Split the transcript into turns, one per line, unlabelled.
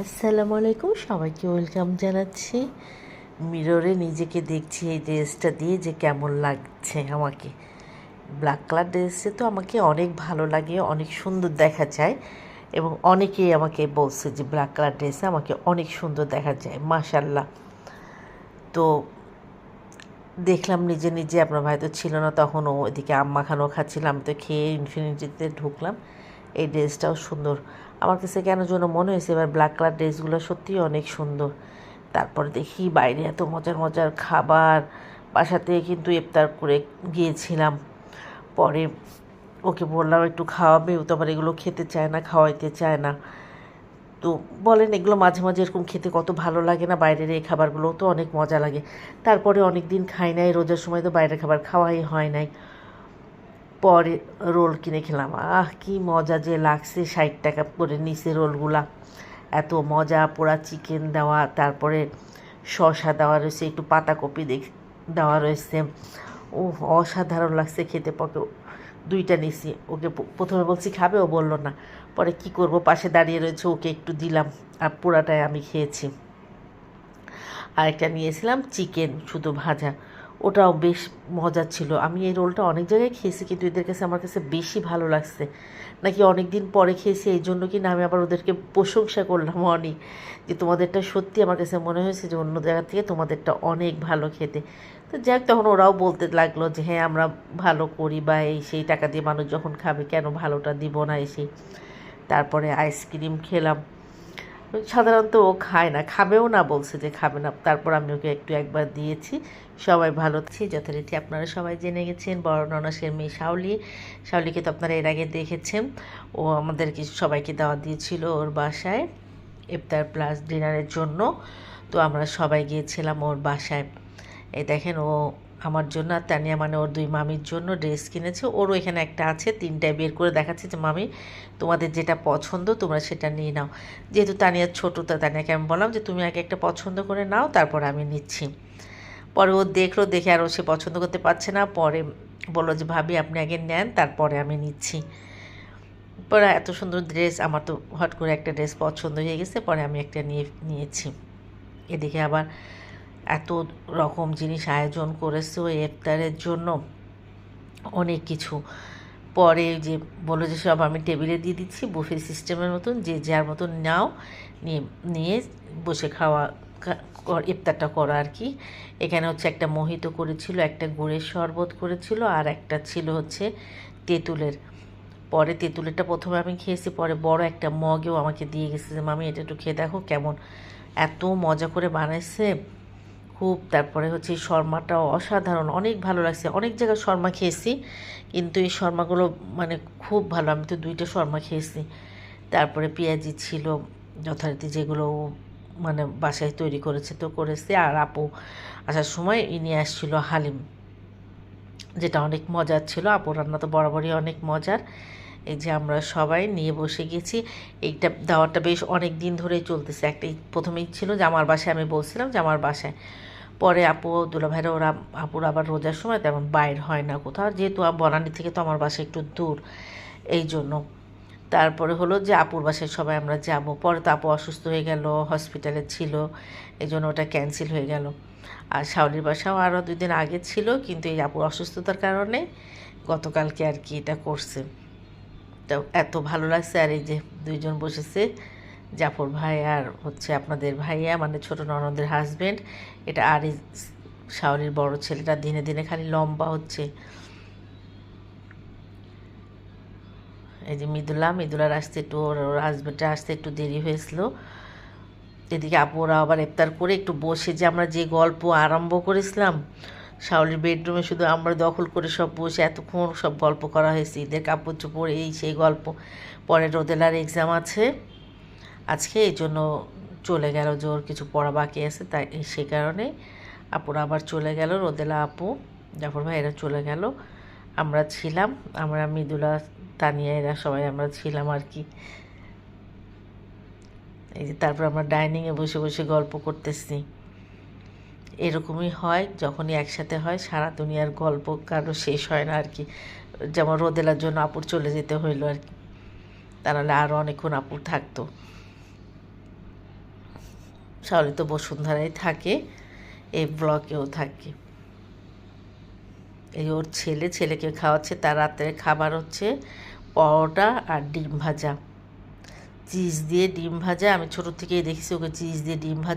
আসসালামু আলাইকুম, সবাইকে ওয়েলকাম জানাচ্ছি। মিররে নিজেকে দেখছি এই ড্রেসটা দিয়ে যে কেমন লাগছে আমাকে। ব্ল্যাক কালার ড্রেসে তো আমাকে অনেক ভালো লাগে, অনেক সুন্দর দেখা যায় এবং অনেকেই আমাকে বলছে যে ব্ল্যাক কালার ড্রেসে আমাকে অনেক সুন্দর দেখা যায়, মাশাল্লাহ। তো দেখলাম নিজে নিজে, আপনার ভাই তো ছিল না তখন, ও এদিকে আম্মা খানও খাচ্ছিলাম, আমি তো খেয়ে ইনফিনিটিতে ঢুকলাম। এই ড্রেসটাও সুন্দর আমার কাছে, কেন যেন মনে হয়েছে এবার ব্ল্যাক কালার ড্রেসগুলো সত্যিই অনেক সুন্দর। তারপরে দেখি বাইরে এত মজার মজার খাবার, বাসাতে কিন্তু ইফতার করে গিয়েছিলাম। পরে ওকে বললাম একটু খাওয়াবে, ও তো আবার এগুলো খেতে চায় না, খাওয়াইতে চায় না। তো বলেন এগুলো মাঝে মাঝে এরকম খেতে কত ভালো লাগে না, বাইরের এই খাবারগুলোও তো অনেক মজা লাগে। তারপরে অনেক দিন খাই নাই, রোজার সময় তো বাইরের খাবার খাওয়াই হয় নাই। পরে রোল কিনে খেলাম, কি মজা যে লাগছে, 60 টাকা করে নিচে রোলগুলা, এত মজা। পোড়া চিকেন দেওয়া, তারপরে শসা দেওয়া রয়েছে, একটু পাতাকপি দেওয়া রয়েছে। ও অসাধারণ লাগছে খেতে। পকে দুইটা নিছি, ওকে প্রথমে বলছি খাবে, ও বললো না। পরে কি করব, পাশে দাঁড়িয়ে রয়েছে, ওকে একটু দিলাম, আর পুরাটাই আমি খেয়েছি। আরেকটা নিয়েছিলাম চিকেন শুধু ভাজা, ওটাও বেশ মজা ছিল। আমি এই রোলটা অনেক জায়গায় খেয়েছি, কিন্তু এদের কাছে আমার কাছে বেশি ভালো লাগছে। নাকি অনেক দিন পরে খেয়েছি, এই জন্য কি না আমি আবার ওদেরকে প্রশংসা করলাম অনেক, যে তোমাদেরটা সত্যি আমার কাছে মনে হয়েছে যে অন্য জায়গা থেকে তোমাদেরটা অনেক ভালো খেতে। তো যাক, তখন ওরাও বলতে লাগলো যে হ্যাঁ আমরা ভালো করি, বা এই সেই টাকা দিয়ে মানুষ যখন খাবে কেন ভালোটা দিব না এসে। তারপরে আইসক্রিম খেলাম। সাধারণত ও খায় না, খাবেও না, বলছে যে খাবে না। তারপর আমি ওকে একবার দিয়েছি। সবাই ভালো আছি যথারীতি, আপনারা সবাই জেনে গেছেন। বড় ননাসের মেয়ে শাওলি, শাওলিকে তো আপনারা এর আগে দেখেছেন। ও আমাদেরকে সবাইকে দাওয়াত দিয়েছিল ওর বাসায় ইফতার প্লাস ডিনারের জন্য। তো আমরা সবাই গিয়েছিলাম ওর বাসায়। এই দেখেন, ও আমার জন্য আর তানিয়া মানে ওর দুই মামির জন্য ড্রেস কিনেছে। ওরও এখানে একটা আছে, তিনটায় বের করে দেখাচ্ছে যে মামি তোমাদের যেটা পছন্দ তোমরা সেটা নিয়ে নাও। যেহেতু তানিয়ার ছোটো, তো তানিয়াকে আমি বললাম যে তুমি আগে একটা পছন্দ করে নাও, তারপর আমি নিচ্ছি। পরে ও দেখলো, দেখে আরও সে পছন্দ করতে পারছে না, পরে বললো যে ভাবি আপনি আগে নেন, তারপরে আমি নিচ্ছি। পরে এত সুন্দর ড্রেস, আমার তো হট করে একটা ড্রেস পছন্দ হয়ে গেছে, পরে আমি একটা নিয়েছি। এদিকে আবার এত রকম জিনিস আয়োজন করেছে ওই ইফতারের জন্য, অনেক কিছু। পরে যে বললো যে সব আমি টেবিলে দিয়ে দিচ্ছি, বুফে সিস্টেমের মতন, যে যার মতন নাও, নিয়ে নিয়ে বসে খাওয়া ইফতারটা করা আর কি। এখানে হচ্ছে একটা মোহিতো করেছিল, একটা গুড়ের শরবত করেছিল, আর একটা ছিল হচ্ছে তেঁতুলের। পরে তেঁতুলেরটা প্রথমে আমি খেয়েছি, পরে বড় একটা মগেও আমাকে দিয়ে গেছে যে মামি এটা একটু খেয়ে দেখো কেমন, এত মজা করে বানাইছে খুব। তারপরে হচ্ছে এই শর্মাটাও অসাধারণ, অনেক ভালো লাগছে। অনেক জায়গায় শর্মা খেয়েছি, কিন্তু এই শর্মাগুলো মানে খুব ভালো, আমি তো 2টা শর্মা খেয়েছি। তারপরে পেঁয়াজি ছিল যথারীতি, যেগুলো মানে বাসায় তৈরি করেছে তো করেছে। আর আপু আসার সময় নিয়ে আসছিল হালিম, যেটা অনেক মজার ছিল। আপুর রান্না তো বরাবরই অনেক মজার। এই যে আমরা সবাই নিয়ে বসে গেছি। এইটা দাওয়াটা বেশ অনেক দিন ধরেই চলতেছে। একটাই প্রথমেই ছিল যে আমার বাসায়, আমি বলছিলাম যে আমার বাসায়। পরে আপু দুলাভাইরা ওরা, আপুর আবার রোজার সময় তেমন বাইর হয় না কোথাও, যেহেতু বনানী থেকে তো আমার বাসা একটু দূর, এই জন্য। তারপরে হলো যে আপুর বাসায় সবাই আমরা যাব। পরে তো আপু অসুস্থ হয়ে গেল, হসপিটালে ছিল, এই জন্য ওটা ক্যান্সেল হয়ে গেল। আর শাওলির বাসাও আরও 2 দিন আগে ছিল, কিন্তু এই আপুর অসুস্থতার কারণে গতকালকে আর কি এটা করছে। তো এত ভালো লাগছে। আর এই যে 2জন বসেছে, জাফর ভাই আর হচ্ছে আপনাদের ভাইয়া, মানে ছোটো ননদের হাজব্যান্ড। এটা আর এই শাওলির বড় ছেলেটা দিনে দিনে খালি লম্বা হচ্ছে। এই যে মৃদুলার আসতে একটু, ওর হাজব্যান্ডটা আসতে একটু দেরি হয়েছিল। এদিকে আপুরা আবার ইফতার করে একটু বসে, যে আমরা যে গল্প আরম্ভ করেছিলাম শাওলির বেডরুমে, শুধু আমরা দখল করে সব বসে এতক্ষণ সব গল্প করা হয়েছে, ঈদের কাপড় চোপড়, এই সেই গল্প। পরে রোদেলার এক্সাম আছে আজকে, এই জন্য চলে গেল, যে ওর কিছু পড়া বাকি আছে, তাই সে কারণে আপুরা আবার চলে গেল। রোদেলা আপু, জাফর ভাই এরা চলে গেল। আমরা ছিলাম, আমরা মৃদুলা, তানিয়া, এরা সবাই আমরা ছিলাম আর কি। এই যে তারপর আমরা ডাইনিংয়ে বসে বসে গল্প করতেছি। এরকমই হয় যখনই একসাথে হয়, সারা দুনিয়ার গল্প কারো শেষ হয় না আর কি। যেমন রোদেলার জন্য আপুর চলে যেতে হইলো আর কি, তা নাহলে আরও অনেকক্ষণ আপুর থাকতো। শাওলি তো বসুন্ধরায় থাকে, এই ব্লকেও থাকে। এই ওর ছেলেকে খাওয়াচ্ছে। তার রাতের খাবার হচ্ছে পরোটা আর ডিম ভাজা, চিজ দিয়ে ডিম ভাজা। আমি ছোটো থেকেই দেখেছি ওকে চিজ দিয়ে ডিম ভাজা